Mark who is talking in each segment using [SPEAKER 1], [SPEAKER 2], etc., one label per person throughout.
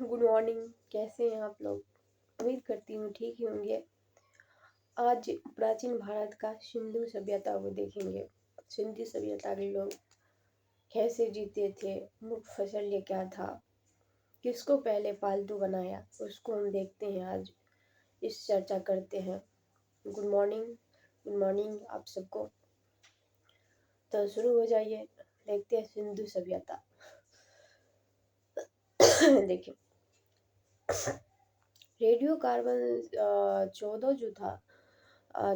[SPEAKER 1] Good morning. कैसे हैं आप लोग? उम्मीद करती हूँ ठीक ही होंगे। आज प्राचीन भारत का सिंधु सभ्यता को देखेंगे। सिंधु सभ्यता के लोग कैसे जीते थे, मुख्य फसल ये क्या था, किसको पहले पालतू बनाया, उसको हम देखते हैं। आज इस चर्चा करते हैं। गुड मॉर्निंग, गुड मॉर्निंग आप सबको। तो शुरू हो जाइए, देखते हैं सिंधु सभ्यता। देखिए, रेडियो कार्बन 14 जो था,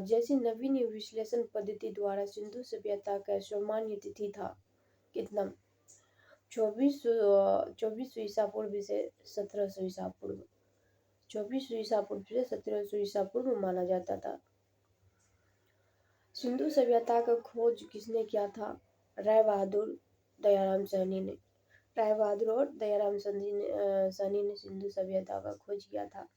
[SPEAKER 1] जैसी नवीन विश्लेषण पद्धति द्वारा सिंधु सभ्यता का सामान्य तिथि था कितना 2400 ईसा पूर्व से 1700 ईसा पूर्व। 2400 ईसा पूर्व से 1700 ईसा पूर्व माना जाता था। सिंधु सभ्यता का खोज किसने किया था? राय बहादुर दयाराम सहनी ने। राय बहादुर और दयाराम सहनी ने सिंधु सभ्यता का खोज किया था।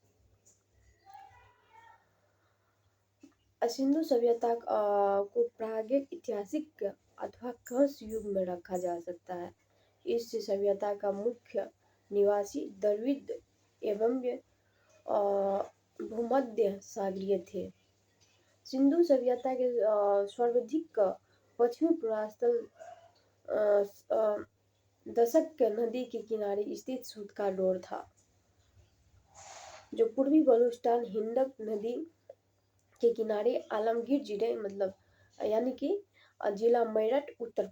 [SPEAKER 1] सिंधु सभ्यता को प्रागैतिहासिक ऐतिहासिक अथवा कंस्य युग में रखा जा सकता है। इस सभ्यता का मुख्य निवासी द्रविड़ एवं भूमध्य सागरीय थे। सिंधु सभ्यता के सर्वाधिक पश्चिमी पूर्वांचल दशक के नदी के किनारे स्थित सूतकाडोर था, जो पूर्वी बलूचिस्तान हिंद नदी के किनारे आलमगीर जिले यानी कि जिला मेरठ उत्तर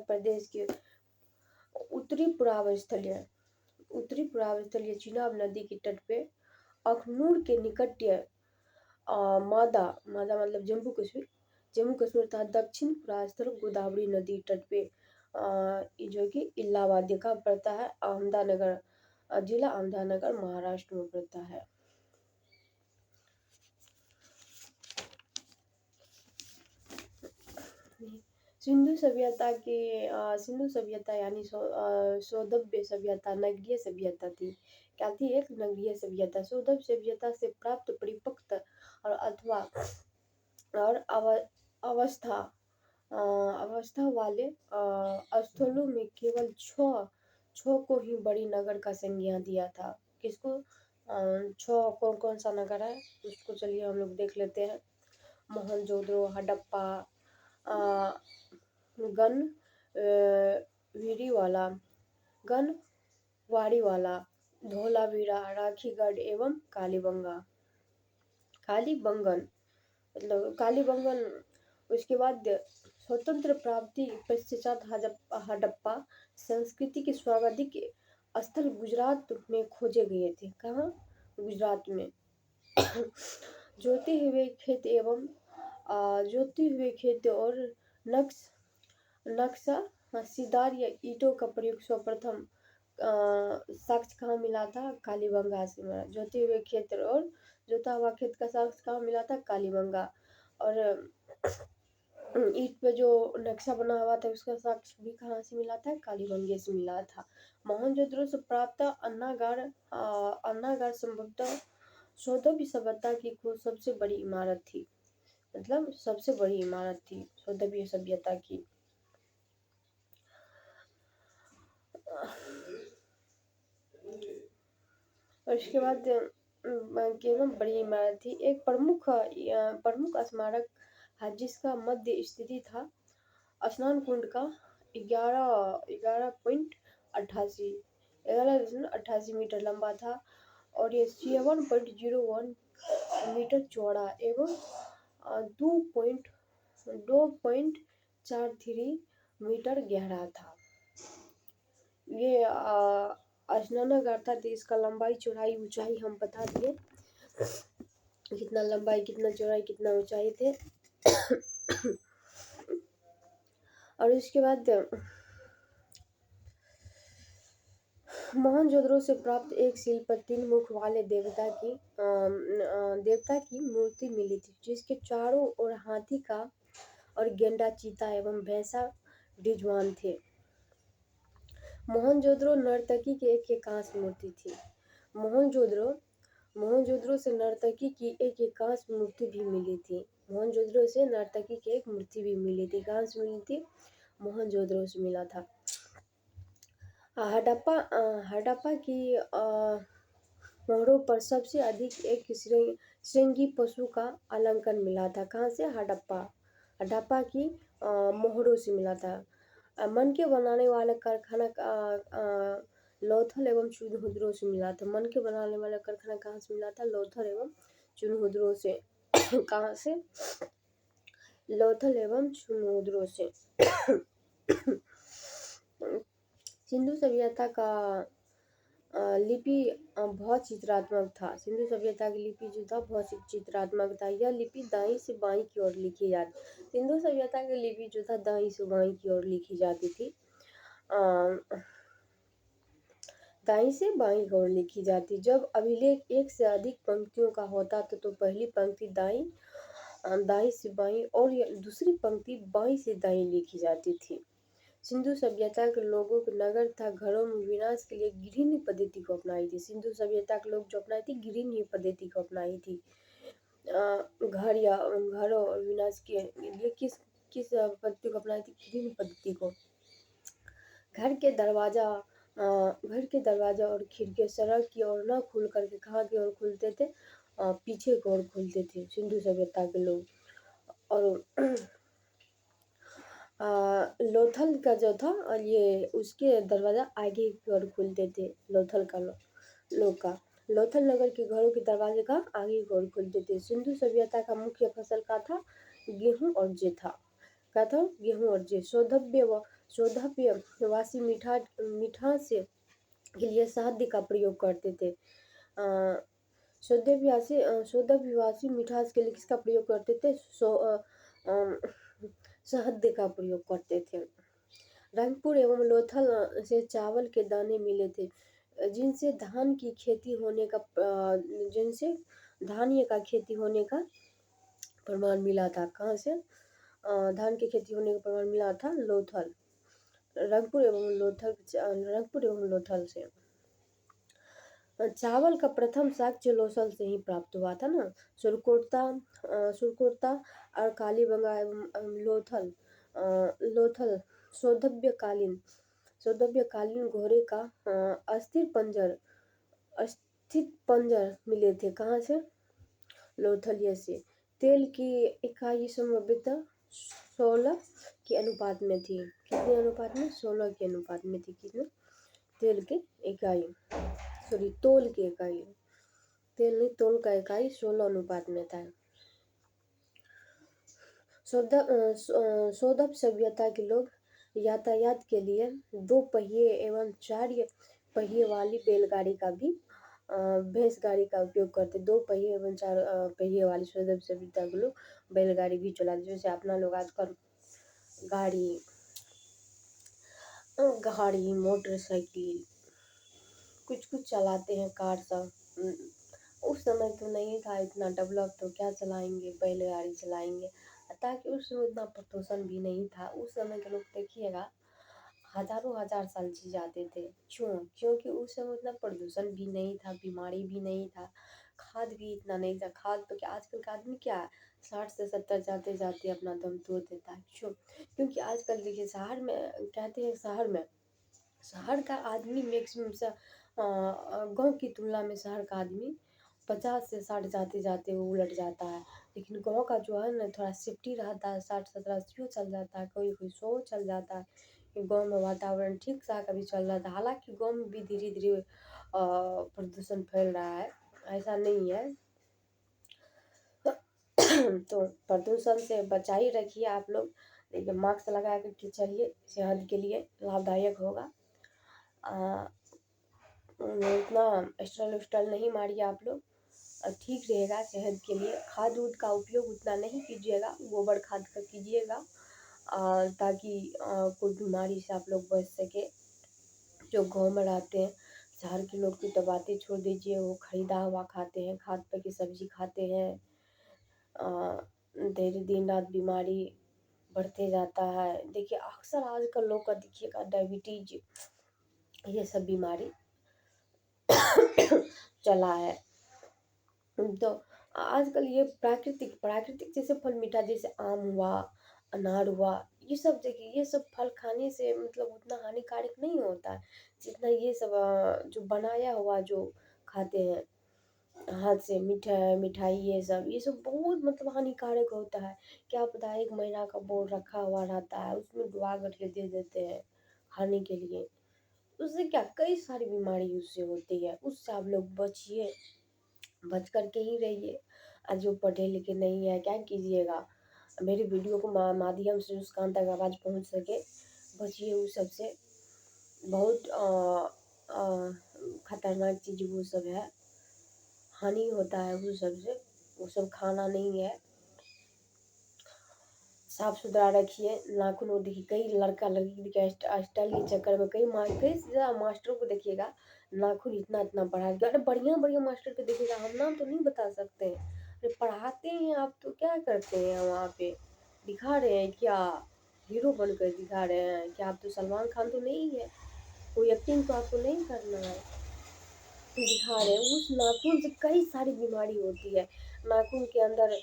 [SPEAKER 1] प्रदेश के उत्तरी पूर्वांचलीय चिनाब नदी के तट पे अखनूर के निकट मादा मतलब जम्मू कश्मीर तथा दक्षिण पूर्वांचल गोदावरी नदी तट पे जो कि इलाहाबाद का पड़ता है। अहमदनगर जिला अहमदनगर महाराष्ट्र में पड़ता है। सिंधु सभ्यता यानी सौदव्य सभ्यता नगरीय सभ्यता थी। क्या थी? एक नगरीय सभ्यता। सौदव्य सभ्यता से प्राप्त परिपक्व और अथवा और अवस्था वाले स्थलों में केवल छह को ही बड़ी नगर का संज्ञा दिया था। किसको? छह कौन कौन सा नगर है उसको चलिए हम लोग देख लेते हैं। मोहनजोदड़ो, हड़प्पा, गनवारीवाला, धोलावीरा, राखीगढ़ एवं कालीबंगन मतलब कालीबंगन। उसके बाद स्वतंत्र प्राप्ति पश्चात हड़प्पा संस्कृति के सर्वाधिक स्थल गुजरात में खोजे गए थे। कहाँ? गुजरात में। जोते हुए खेत और नक्शा सीदार या ईंटों का प्रयोग सर्वप्रथम साक्ष्य कहाँ मिला था? कालीबंगा से मिला। जोते हुए खेत और जोता हुआ खेत का साक्ष्य कहाँ मिला था? कालीबंगा। और ईंट पे जो नक्शा बना हुआ था उसका साक्ष्य भी कहाँ से मिला था? कालीबंगे से मिला था। मोहनजोदड़ो से प्राप्त अन्नागार संभवतः सौदव्य सभ्यता की सबसे बड़ी इमारत थी। मतलब सबसे बड़ी इमारत थी सौदव्य सभ्यता की। और इसके बाद केवल बड़ी इमारत थी। एक प्रमुख स्मारक है जिसका मध्य स्थिति था स्नान कुंड का 11.88 मीटर लंबा था और ये 7.01 मीटर चौड़ा एवं 2.43 मीटर गहरा था। ये स्नानागार था। तो इसका लंबाई चौड़ाई ऊंचाई हम बता दिए, कितना लंबाई कितना चौड़ाई कितना ऊंचाई थे। और इसके बाद मोहनजोदड़ो से प्राप्त एक शिल्प 3 मुख वाले देवता की मूर्ति मिली थी, जिसके चारों ओर हाथी का और गेंडा, चीता एवं भैंसा विराजमान थे। मोहनजोदड़ो नर्तकी की एक कांस्य मूर्ति थी। मोहनजोदड़ो से नर्तकी की एक कांस्य मूर्ति भी मिली थी। मोहनजोदड़ो से नर्तकी की एक मूर्ति भी मिली थी। कहाँ से मिली थी? मोहनजोदड़ो से मिला था। हड़प्पा की मोहरों पर सबसे अधिक एक श्रृंगी पशु का अलंकरण मिला था। कहाँ से? हड़प्पा की मोहरों से मिला था। मन के बनाने वाले कारखाना लोथल एवं चुनहुदरों से मिला था। मन के बनाने वाला कारखाना कहाँ से मिला था? लोथल एवं चुनहुदरों से। कहाँ से? लोथल एवं चुनहुदरों से। सिंधु सभ्यता का लिपि बहुत चित्रात्मक था। सिंधु सभ्यता की लिपि जो था बहुत चित्रात्मक था। यह लिपि दाईं से बाईं की ओर लिखी जाती। सिंधु सभ्यता की लिपि जो था दाईं से बाईं की ओर लिखी जाती थी। दाईं से बाईं की ओर लिखी जाती। जब अभिलेख एक से अधिक पंक्तियों का होता तो पहली पंक्ति दाईं से बाईं और दूसरी पंक्ति बाईं से दाईं लिखी जाती थी। सिंधु सभ्यता के लोगों के नगर तथा घरों में विनाश के लिए गिरनी पद्धति को अपनाई थी। सिंधु सभ्यता के लोग जो अपनाई थी गिरनी पद्धति को अपनाई थी। घर या घरों और विनाश के लिए किस पद्धति को अपनाई थी? गिरनी पद्धति को। घर के दरवाजा और खिड़की सड़क की ओर न खुल करके कहाँ की ओर खुलते थे? पीछे की ओर खुलते थे सिंधु सभ्यता के लोग। और लोथल का जो था और ये उसके दरवाजा आगे की ओर खुलते थे। लोथल का लोग का लोथल नगर के घरों के दरवाजे का आगे की ओर खुलते थे। सिंधु सभ्यता का मुख्य फसल का था गेहूं और जे था। क्या था? गेहूं और जे। सौंदर्यवासी मिठास के लिए शहद का प्रयोग करते थे। सौंदर्यवासी मिठास के लिए किसका प्रयोग करते थे? शहद का प्रयोग करते थे। रंगपुर एवं लोथल से चावल के दाने मिले थे जिनसे धान की खेती होने का प्रमाण मिला था। कहाँ से? धान की खेती होने का प्रमाण मिला था लोथल, रंगपुर एवं लोथल से। चावल का प्रथम साक्ष्य लोथल से ही प्राप्त हुआ था ना। सुरकोर्ता और कालीबंगा एवं लोथल सौंदर्यकालीन घोड़े का अस्थित पंजर मिले थे। कहाँ से? लोथल से। तेल की इकाई संभवतः 16 के अनुपात में थी। कितने अनुपात में? 16 के अनुपात में थी। कितने? तेल की इकाई, सॉरी तोल की इकाई, तेल नहीं तोल का इकाई 16 अनुपात में था। सौदप सभ्यता के लोग यातायात के लिए 2 पहिए एवं 4 पहिए वाली बैलगाड़ी का भी भैंसगाड़ी का उपयोग करते। 2 पहिए एवं 4 पहिए वाली सौदप सभ्यता के लोग बैलगाड़ी भी चलाते। जैसे अपना लोग आजकल गाड़ी मोटरसाइकिल कुछ चलाते हैं, कार सब। उस समय तो नहीं था इतना डेवलप, तो क्या चलाएंगे? बैलगाड़ी चलाएंगे। ताकि उस समय इतना प्रदूषण भी नहीं था। उस समय के लोग देखिएगा हजारों हजार साल जी जाते थे। क्योंकि उस समय उतना प्रदूषण भी नहीं था, बीमारी भी नहीं था, खाद भी इतना नहीं था। खाद तो क्या आजकल का आदमी क्या है 60 से 70 जाते जाते अपना दम तोड़ देता है। क्योंकि आजकल देखिए शहर में कहते हैं, शहर का आदमी मैक्सिमम गांव की तुलना में शहर का आदमी 50 से 60 जाते जाते वो उलट जाता है। लेकिन गांव का जो है ना थोड़ा सेफ्टी रहता है, 60-70 80 चल जाता है, कोई 100 चल जाता है। गांव में वातावरण ठीक सा कभी चल रहा था। हालांकि गांव में भी धीरे धीरे प्रदूषण फैल रहा है, ऐसा नहीं है। तो प्रदूषण से बचाई रखिए आप लोग। देखिए मास्क लगा करके चलिए, सेहत के लिए लाभदायक होगा। इतना स्टॉल नहीं मारिए आप लोग, ठीक रहेगा सेहत के लिए। खाद का उपयोग उतना नहीं कीजिएगा, गोबर खाद का कीजिएगा ताकि कोई बीमारी से आप लोग बच सके। जो गाँव में रहते हैं, शहर के लोग की तो बातें छोड़ दीजिए, वो खरीदा हुआ खाते हैं, खाद पे की सब्जी खाते हैं। दिन रात बीमारी बढ़ते जाता है। देखिए अक्सर आजकल लोग का देखिएगा डायबिटीज ये सब बीमारी चला है। तो आजकल ये प्राकृतिक जैसे फल मीठा, जैसे आम हुआ, अनार हुआ, ये सब देखिए, ये सब फल खाने से मतलब उतना हानिकारक नहीं होता है जितना ये सब जो बनाया हुआ जो खाते हैं हाथ से, मिठाई ये सब बहुत मतलब हानिकारक होता है। क्या पता 1 महीना का बोल रखा हुआ रहता है, उसमें डुबा करके दे देते हैं खाने के लिए। उससे क्या कई सारी बीमारी उससे होती है, उससे आप लोग बचिए, बच कर के ही रहिए। आज जो पढ़े लिखे नहीं है क्या कीजिएगा, मेरी वीडियो को माध्यम से उस कान तक आवाज़ पहुंच सके, बचिए उस सब से। बहुत खतरनाक चीज़ वो सब है, हानि होता है वो सब से, वो सब खाना नहीं है। साफ सुथरा रखिए। नाखून वो देखिए, कई लड़का लड़की के स्टाइल के चक्कर में कई से ज़्यादा मास्टरों को देखिएगा नाखून इतना इतना बढ़ा दिया। अरे बढ़िया बढ़िया मास्टर को देखिएगा, हम नाम तो नहीं बता सकते हैं, अरे पढ़ाते हैं आप तो क्या करते हैं वहाँ पे, दिखा रहे हैं क्या, हीरो बनकर दिखा रहे हैं क्या? आप तो सलमान खान तो नहीं है, कोई एक्टिंग तो आपको नहीं करना है, दिखा रहे हैं। उस नाखून से कई सारी बीमारी होती है। नाखून के अंदर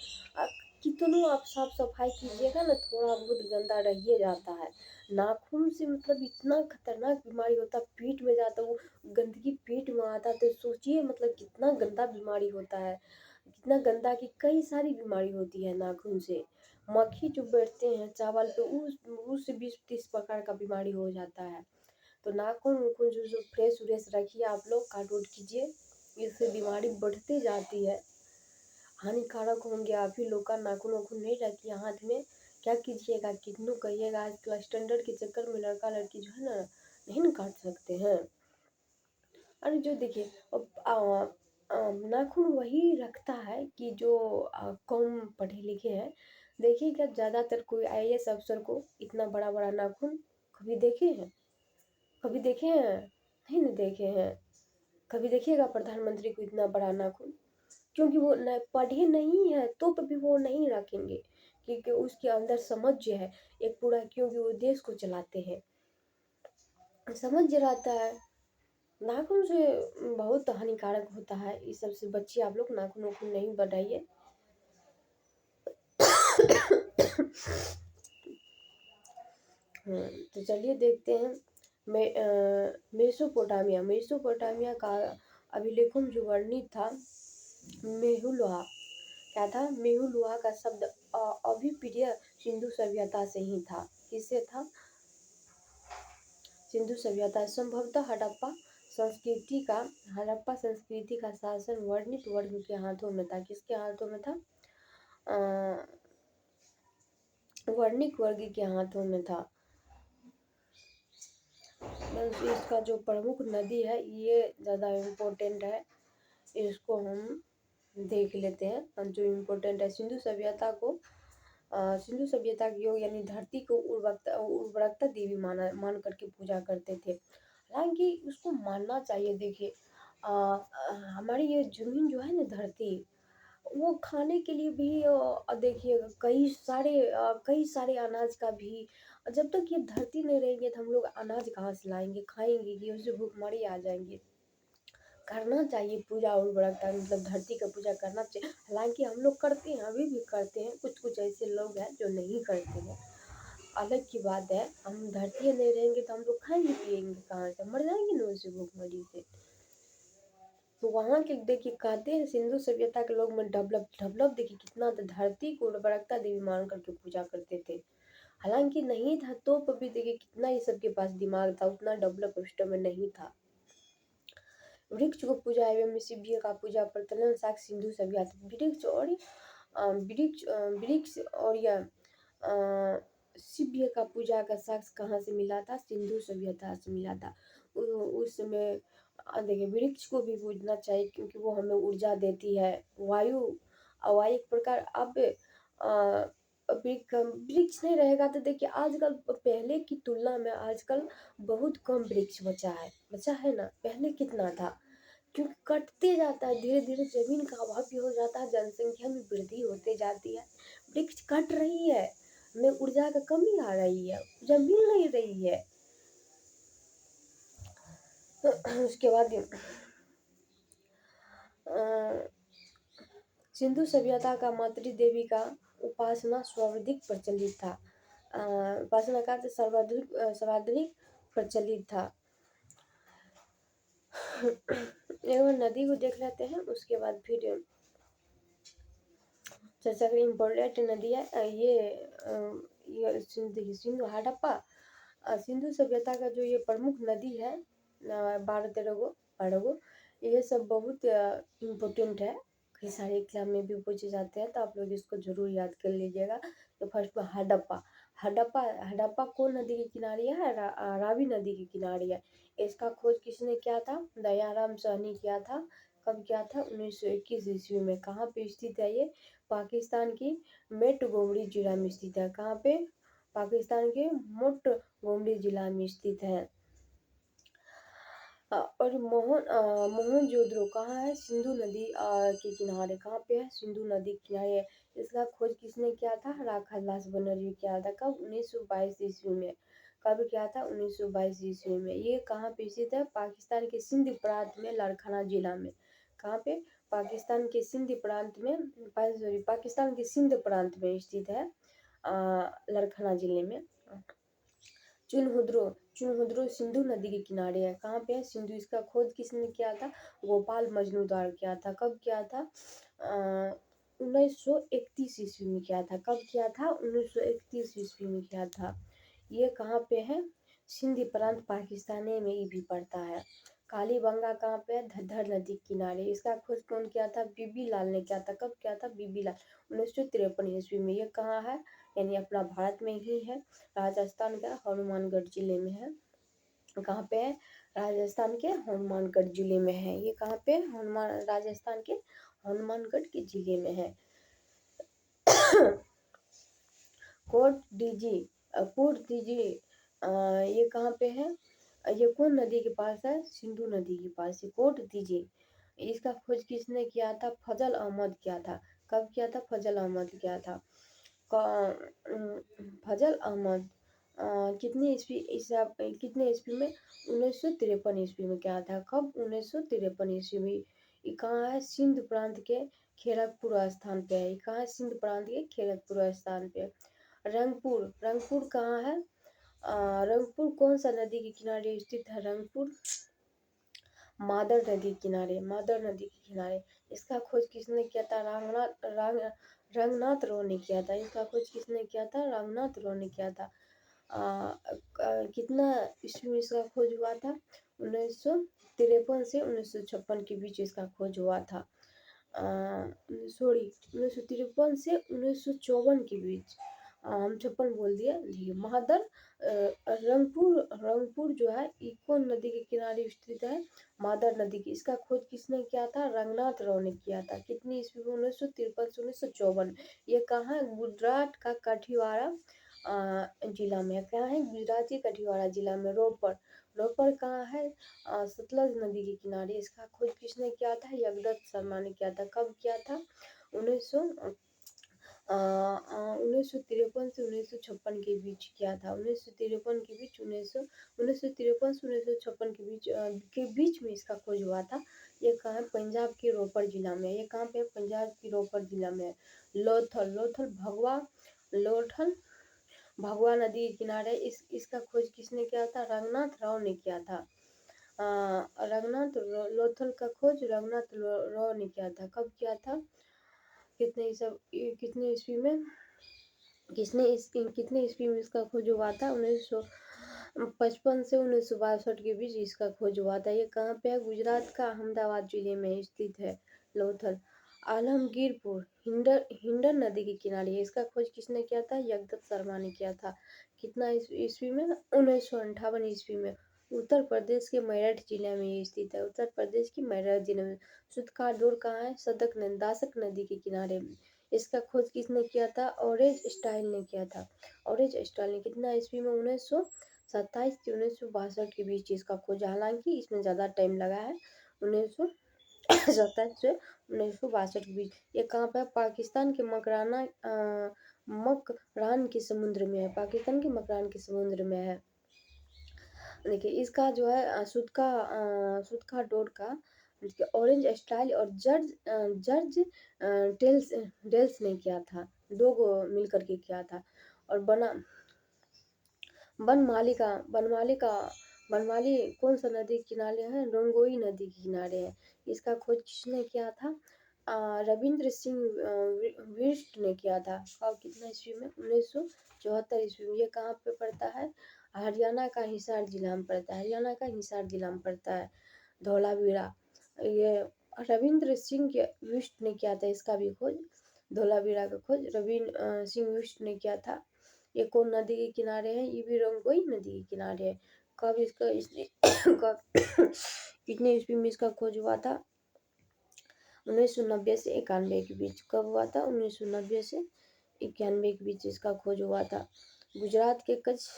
[SPEAKER 1] कितनों आप साफ सफाई कीजिएगा ना, थोड़ा बहुत गंदा रह ही जाता है। नाखून से मतलब इतना खतरनाक बीमारी होता है, पेट में जाता है वो गंदगी, पेट में आता है तो सोचिए मतलब कितना गंदा बीमारी होता है, कितना गंदा कि कई सारी बीमारी होती है नाखून से। मक्खी जो बैठते हैं चावल पे, उससे 20-30 प्रकार का बीमारी हो जाता है। तो नाखून उखून जो फ्रेश व्रेश रखिए, आप लोग काट उट कीजिए, इससे बीमारी बढ़ती जाती है, हानिकारक होंगे। आप ही लोग का नाखून वाखून नहीं रखिए हाथ में, क्या कीजिएगा, कितनों कहिएगा, आजकल स्टैंडर्ड के चक्कर में लड़का लड़की जो है ना नहीं ना काट सकते हैं। अरे जो देखिए अब नाखून वही रखता है कि जो कम पढ़े लिखे हैं। देखिए क्या ज़्यादातर कोई आईएएस अफसर को इतना बड़ा बड़ा नाखून कभी देखे हैं? कभी देखे हैं? नहीं ना देखे हैं। कभी देखिएगा प्रधानमंत्री को इतना बड़ा नाखून, क्योंकि वो न पढ़े नहीं है तो भी वो नहीं रखेंगे, क्योंकि उसके अंदर समझ जो है एक पूरा, क्योंकि वो देश को चलाते हैं, समझ रहता है। नाखून से बहुत हानिकारक होता है, इस सब से बचिए आप लोग, नाखून वाखून नहीं बढ़ाइए। तो चलिए देखते हैं। मेसोपोटामिया, मेसोपोटामिया का अभिलेखों जो वर्णित था, मेहुलुहा, क्या था? मेहुलुहा का शब्द अभिप्रिय सिंधु सभ्यता से ही था। किससे था? सिंधु सभ्यता। संभवतः हड़प्पा संस्कृति का शासन वर्णित वर्ग के हाथों में था। किसके हाथों में था? वर्णिक वर्ग के हाथों में था। बस इसका जो प्रमुख नदी है ये ज़्यादा इम्पोर्टेंट है, इसको हम देख लेते हैं। जो इम्पोर्टेंट है सिंधु सभ्यता को, सिंधु सभ्यता की योग यानी धरती को उर्वरकता देवी मान करके पूजा करते थे। हालांकि उसको मानना चाहिए। देखिए हमारी ये जमीन जो है ना, धरती, वो खाने के लिए भी देखिए कई सारे अनाज का भी, जब तक ये धरती नहीं रहेंगे तो हम लोग अनाज कहाँ से लाएंगे, खाएंगे कि उससे भूखमरी आ जाएंगे। करना चाहिए पूजा उर्वरकता, मतलब धरती का पूजा करना चाहिए। हालांकि हम लोग करते हैं, अभी भी करते हैं, कुछ कुछ ऐसे लोग हैं जो नहीं करते हैं, अलग की बात है। हम धरती नहीं रहेंगे तो हम लोग खाएंगे पिएंगे कहाँ से, मर जाएंगे ना उसी भूखमरी से। तो वहाँ के देखिए कहते हैं सिंधु सभ्यता के लोग में डेवलप डेवलप देखिए कितना था, धरती को उर्वरकता देवी मान करके पूजा करते थे। हालांकि नहीं था तो भी देखिए कितना ही सबके पास दिमाग था, उतना डेवलप उस टाइम में नहीं था। वृक्ष को पूजा एवं शिव्य का पूजा प्रचलन साक सिंधु सभ्यता। वृक्ष और यह शिव्य का पूजा का साक्ष कहाँ से मिला था? सिंधु सभ्यता से मिला था। उस समय देखिए वृक्ष को भी पूजना चाहिए, क्योंकि वो हमें ऊर्जा देती है। वायु वायु एक प्रकार अब वृक्ष नहीं रहेगा तो देखिए आजकल पहले की तुलना में आजकल बहुत कम वृक्ष बचा है ना, पहले कितना था, क्योंकि कटते जाता है धीरे धीरे, जमीन का अभाव भी हो जाता है, जनसंख्या में वृद्धि होते जाती है, वृक्ष कट रही है, हमें ऊर्जा का कमी आ रही है, ऊर्जा मिल नहीं रही है। उसके बाद सिंधु सभ्यता का मातृ देवी का उपासना सर्वाधिक प्रचलित था। उपासना का सर्वाधिक सर्वाधिक प्रचलित था। एवं नदी को देख लेते हैं, उसके बाद फिर चर्चा करें इम्पोर्टेंट नदी है ये सिंधु हड़प्पा सिंधु सभ्यता का जो ये प्रमुख नदी है 12 ये सब बहुत इम्पोर्टेंट है। कई सारे एग्जाम में भी पूछे जाते हैं, तो आप लोग इसको जरूर याद कर लीजिएगा। तो फर्स्ट में हड़प्पा हड़प्पा हड़प्पा कौन नदी के किनारे है? रावी नदी के किनारे है। इसका खोज किसने किया था? दयाराम साहनी किया था। कब किया था? 1921 ईस्वी में। कहाँ पे स्थित है ये? पाकिस्तान की मेटगोमरी जिला में स्थित है। कहाँ पे? पाकिस्तान के मोटगोमरी जिला में स्थित है। और मोहनजोदड़ो कहाँ है? सिंधु नदी के किनारे। कहाँ पे है? सिंधु नदी के किनारे। इसका खोज किसने किया था? राखालदास बनर्जी किया था। कब? 1922 ईस्वी में। कब किया था? 1922 ईस्वी में। ये कहाँ पे स्थित है? पाकिस्तान के सिंध प्रांत में, लारकाना जिला में। कहाँ पे? पाकिस्तान के सिंध प्रांत में, सॉरी पाकिस्तान के सिंध प्रांत में स्थित है, लारकाना जिले में। चुनहुद्रो सिंधु नदी के किनारे है। कहाँ पे है? सिंधु। इसका खोज किसने किया था? गोपाल मजनूदार किया था। कब किया था? 1931 ईस्वी में किया था। कब किया था? 1931 ईस्वी में किया था। ये कहाँ पे है? सिंध प्रांत पाकिस्तान में ये भी पड़ता है। कालीबंगा कहाँ पे है? धधर नदी के किनारे। इसका खोज कौन किया था? बीबी लाल ने किया था। कब किया था? बीबी लाल 1953 ईस्वी में। ये कहाँ है? यानी अपना भारत में ही है। राजस्थान का हनुमानगढ़ जिले में है। कहाँ पे है? राजस्थान के हनुमानगढ़ जिले में है। ये कहाँ पे? राजस्थान के हनुमानगढ़ के जिले में है। कोट डीजी ये कहाँ पे है? ये कौन नदी के पास है? सिंधु नदी के पास है कोट डीजी। इसका खोज किसने किया था? फजल अहमद किया था। कब किया था? फजल अहमद किया था। फजल अहमद कितने ईस्वी में? 1953 ईस्वी में किया था। कब? 1953 ईस्वी में। ये कहाँ है? सिंध प्रांत के खड़गपुर स्थान पे है। ये कहाँ है? सिंध प्रांत के खड़गपुर स्थान पे। रंगपुर कहाँ है? रंगपुर कौन सा नदी के किनारे स्थित है? रंगपुर मादर नदी के किनारे। इसका खोज किसने किया था? रंगनाथ रॉय ने किया था। इसका खोज किसने किया था? रंगनाथ रॉय ने किया था। कितना ईस्वी में इसका खोज हुआ था? 1953 से 1956 के बीच इसका खोज हुआ था। सॉरी 1953 से 1954 के बीच। हम 56 बोल दिया जी। महादर रंगपुर जो है कौन नदी के किनारे स्थित है? मादर नदी की। इसका खोज किसने किया था? रंगनाथ रॉय ने किया था। कितनी ईस्वी में? 1953 से 1954। ये कहाँ है? गुजरात का कठियावाड़ा जिला में। क्या है? गुजरात के कठियावाड़ा जिला में। रोपड़ कहाँ है? सतलज नदी के किनारे। इसका खोज किसने किया था? जगदत्त शर्मा ने किया था। कब किया था? 1953 से 1956 के बीच किया था। 1953 के बीच 1953 से 1956 के बीच में इसका खोज हुआ था। ये कहाँ है? पंजाब के रोपड़ जिला में। ये कहाँ पे है? पंजाब की रोपड़ जिला में। लोथल भगवा नदी के किनारे। इसका खोज किसने किया था? रंगनाथ राव ने किया था। लोथल का खोज रंगनाथ राव ने किया था। कब किया था? कितने ईस्वी में? कितने ईस्वी में इसका खोज हुआ था? 1955 से 1962 के बीच इसका खोज हुआ था। ये कहाँ पे है? गुजरात का अहमदाबाद जिले में स्थित है लोथल। आलमगीरपुर हिंडन नदी के किनारे। इसका खोज किसने किया था? जगदत्त शर्मा ने किया था। कितना ईस्वी में? 1958 ईस्वी में। उत्तर प्रदेश के मेरठ जिले में ये स्थित है। उत्तर प्रदेश की मेरठ जिले में। सुतकाडोर कहाँ है? दासक नदी के किनारे। इसका खोज किसने किया था? ऑरेंज स्टाइल ने किया था। ऑरेंज स्टाइल ने। कितना ईस्वी में? 1927 से 1962 के बीच इसका खोज। हालांकि इसमें ज़्यादा टाइम लगा है। 1927 से 1962 के बीच। ये कहाँ पे है? पाकिस्तान के मकरान के समुद्र में है। पाकिस्तान के मकरान के समुद्र में है। देखिए इसका जो है सुतका डोर का ऑरेंज स्टाइल और जर्ज डेल्स ने किया था। दो गो मिल करके किया था। और बनमालिका बनमाली कौन सा नदी के किनारे है? रंगोई नदी के किनारे है। इसका खोज किसने किया था? रविंद्र सिंह बिष्ट ने किया था। कब, कितना ईस्वी में? 1974 ईस्वी में। ये कहाँ पे पड़ता है? हरियाणा का हिसार जिला में पड़ता है। हरियाणा का हिसार जिला में पड़ता है धौलावीरा। ये रविंद्र सिंह बिष्ट ने किया था इसका भी खोज। धौलावीरा का खोज रविंद्र सिंह बिष्ट ने किया था। ये कौन नदी के किनारे है? ये भी रंगोई नदी के किनारे है। कब इसका कब कितने ईस्वी में इसका खोज हुआ था? 1990 से 91 के बीच। कब हुआ था? 1990 से 91 के बीच इसका खोज हुआ था। गुजरात के कच्छ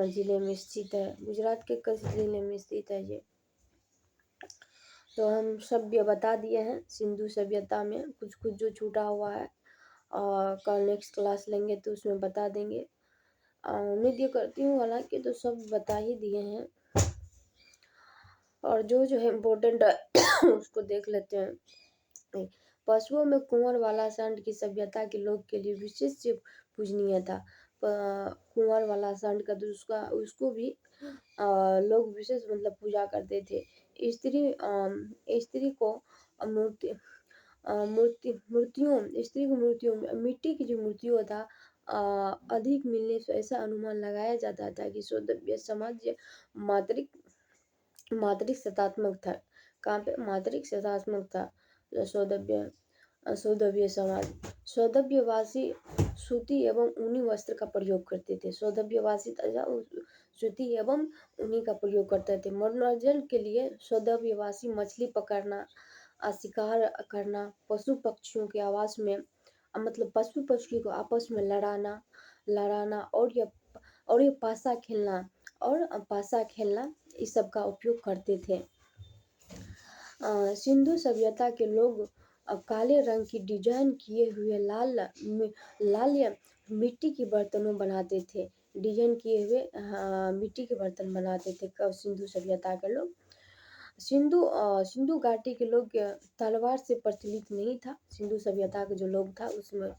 [SPEAKER 1] जिले में स्थित है। गुजरात के कच्छ जिले में स्थित है ये। तो हम सभ्य बता दिए हैं। सिंधु सभ्यता में कुछ कुछ जो छूटा हुआ है और कल नेक्स्ट क्लास लेंगे तो उसमें बता देंगे। उम्मीद ये करती हूँ हालांकि तो सब बता ही दिए हैं, और जो जो है इम्पोर्टेंट है उसको देख लेते हैं। पशुओं में कुंवर वाला सांड की सभ्यता के लोग के लिए विशेष पूजनीय था। कुंवर वाला सांड का तो उसको भी लोग विशेष मतलब पूजा करते थे। स्त्री को मूर्ति मूर्तियों में मिट्टी की जो मूर्तियों था अधिक मिलने से ऐसा अनुमान लगाया जाता था कि सौंदर्य समाज मात्रिक सतात्मक था। कहाँ पे? मात्रिक सतात्मक था। सौंदर्य समाज। सौंदर्यवासी सूती एवं ऊनी वस्त्र का प्रयोग करते थे। सौंदर्यवासी सूती एवं ऊनी का प्रयोग करते थे। मनोरंजन के लिए सौंदर्यवासी मछली पकड़ना, शिकार करना, पशु पक्षियों के आवास में मतलब पशु पक्षी को आपस में लड़ाना और ये पासा खेलना इस सब का उपयोग करते थे। सिंधु सभ्यता के लोग काले रंग की डिजाइन किए हुए लाल या मिट्टी के बर्तनों बनाते थे। डिजाइन किए हुए मिट्टी के बर्तन बनाते थे कब? सिंधु सभ्यता के लोग। सिंधु घाटी के लोग तलवार से प्रचलित नहीं था। सिंधु सभ्यता के जो लोग था उसमें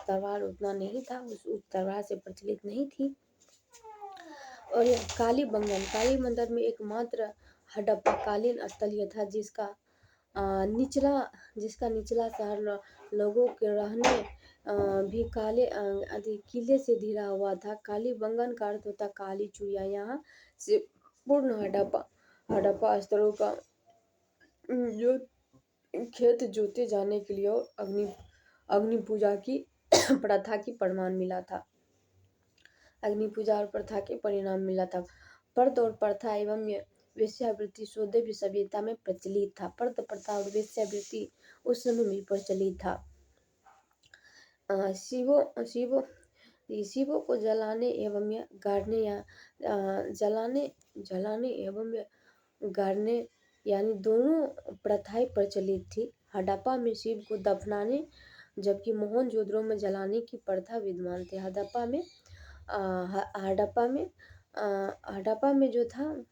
[SPEAKER 1] तलवार उतना नहीं था, उस तलवार से प्रचलित नहीं थी। और कालीबंगन में एकमात्र हड़प्पा कालीन स्थल यह था जिसका निचला शहर लोगों के रहने भी किले से घिरा हुआ था। कालीबंगन का अर्थ होता काली चुड़िया। यहाँ से पूर्ण हड़प्पा स्थलों का जो खेत जोते जाने के लिए और अग्नि पूजा की प्रथा की प्रमाण मिला था। अग्नि पूजा और प्रथा के परिणाम मिला था। पर्द और प्रथा एवं वेश्यावृत्ति सौंदर्य सभ्यता में प्रचलित था। पर्द प्रथा और वेश्यावृत्ति उस समय में प्रचलित था। शिवों को जलाने एवं गाड़ने यानी दोनों प्रथाएं प्रचलित थी। हड़प्पा में शिव को दफनाने जबकि मोहनजोदड़ो में जलाने की प्रथा विद्यमान थी। हड़प्पा में जो था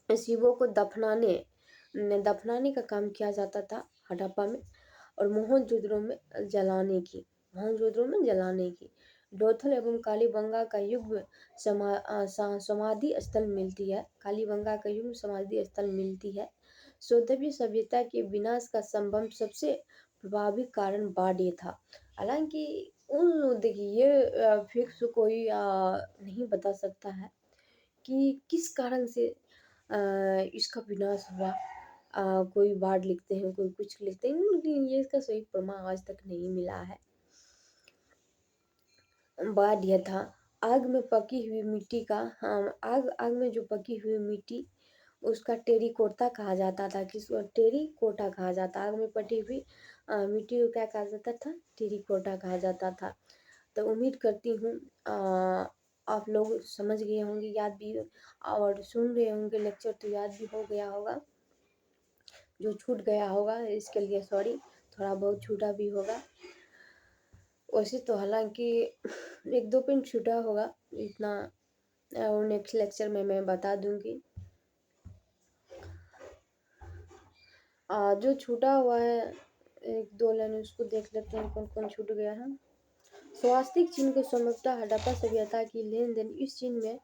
[SPEAKER 1] शिवों को दफनाने का काम किया जाता था हड़प्पा में, और मोहनजोदड़ो में जलाने की। लोथल एवं कालीबंगा का युग समाधि स्थल मिलती है। कालीबंगा का युग समाधि स्थल मिलती है। सौंदर्य सभ्यता के विनाश का संभव सबसे प्रभावी कारण बाढ़ था। हालांकि देखिए ये फिक्स कोई नहीं बता सकता है कि किस कारण से इसका विनाश हुआ। कोई बाढ़ लिखते हैं, कोई कुछ लिखते हैं, लेकिन ये इसका सही प्रमाण आज तक नहीं मिला है। बाढ़ यह था आग में पकी हुई मिट्टी का आग में जो पकी हुई मिट्टी उसका टेरिकोटा कहा जाता था। किसको? टेरिकोटा कहा जाता। आग में पकी हुई मिट्टी को क्या कहा जाता था? टेरिकोटा कहा जाता था। तो उम्मीद करती हूँ आप लोग समझ गए होंगे, याद भी और सुन रहे होंगे लेक्चर तो याद भी हो गया होगा। जो छूट गया होगा इसके लिए सॉरी, थोड़ा बहुत छूटा भी होगा। वैसे तो हालांकि एक दो पिन छूटा होगा इतना, और नेक्स्ट लेक्चर में मैं बता दूंगी। जो छूटा हुआ है एक दो लाइन उसको देख लेते हैं कौन कौन छूट गया है। स्वास्तिक चिन्ह को संभवतः हड़प्पा सभ्यता की लेन देन इस चिन्ह में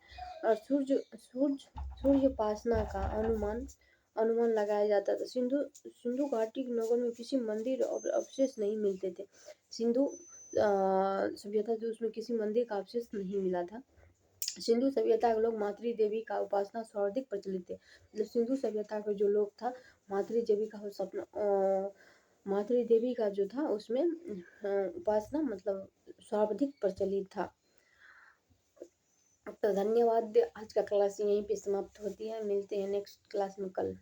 [SPEAKER 1] सूर्योपासना का अनुमान लगाया जाता था। सिंधु घाटी के नगर में किसी मंदिर और अवशेष नहीं मिलते थे। सिंधु सभ्यता जो उसमें किसी मंदिर का अवशेष नहीं मिला था। सिंधु सभ्यता के लोग मातृ देवी का उपासना सर्वाधिक प्रचलित थे। मतलब सिंधु सभ्यता के जो लोग था मातृ देवी का मातृ देवी का जो था उसमें उपासना मतलब सर्वाधिक प्रचलित था। तो धन्यवाद। आज का क्लास यहीं पे समाप्त होती है। मिलते हैं नेक्स्ट क्लास में कल।